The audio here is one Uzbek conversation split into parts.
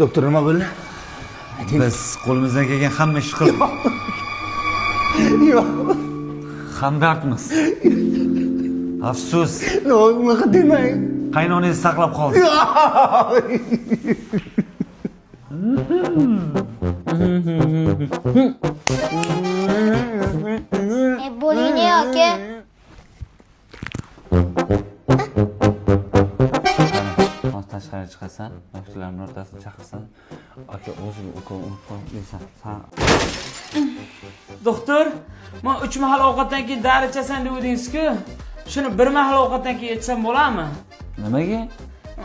Doktor nima bo'ldi? Biz qo'limizdan kelgan hamma ishni qildik. Yo'q. Hamdardmiz. Afsus, Unaqa demang. qaynonangizni saqlab qoldi. Bo'lingni yoki Tashqari chiqasan, yoshlarning o'rtasida chaqirsan, aka o'zing ukol urib qo'yib deysan. Doktor, men 3 mahal ovqatdan keyin dori ichasan deb edingiz-ku. Shuni 1 mahal ovqatdan keyin ichsam bo'ladimi? Nimaga?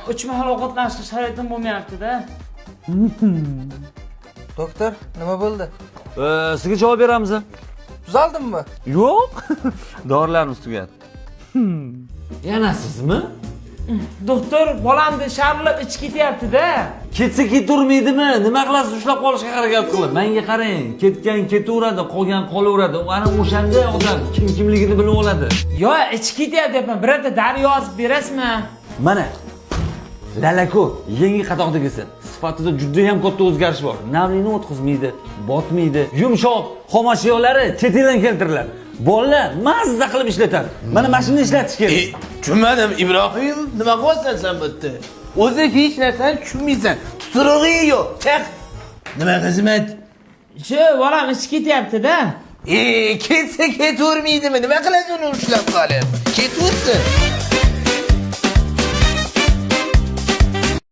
3 mahal ovqatlanishga sharoitim bo'lmayapti-da. Doktor, nima bo'ldi? Sizga javob beramiz. Tuzaldimmi? Yo'q. Dorilarimiz tugadi. Yana sizmi? Doktor, bolamni sharillab ichib ketyapti-da. Ketsa ketavermaydimi? Nima qilasiz? Ushlab qolishga harakat qilib. Menga qarang, ketgan ketaveradi, qolgan qolaveradi. Ana o'shanda odam kimligini bilib oladi. Yo, ichib ketyapti deyapman. Birorta dori yozib berasizmi? Mana Lalako yangi qatoqdagisin. Sifatida juda ham katta o'zgarish bor. Namlikni o'tkazmaydi, botmaydi. Yumshoq xomashyolari chetildan keltiriladi. Bolalar mazza qilib ishlatadi. Mana mashina ishlatish kerak. Tushunmadim Ibrohim, nima qilyapsan sen bu yerda? O'zi hech narsani tushunmaysan. Tuturug'ing yo'q. Chiq. Nima xizmat? Shu bolam ichib ketyapti-da. Ketsa ketavermaydimi? Nima qilasan uni ushlab qolib? Ketaversin.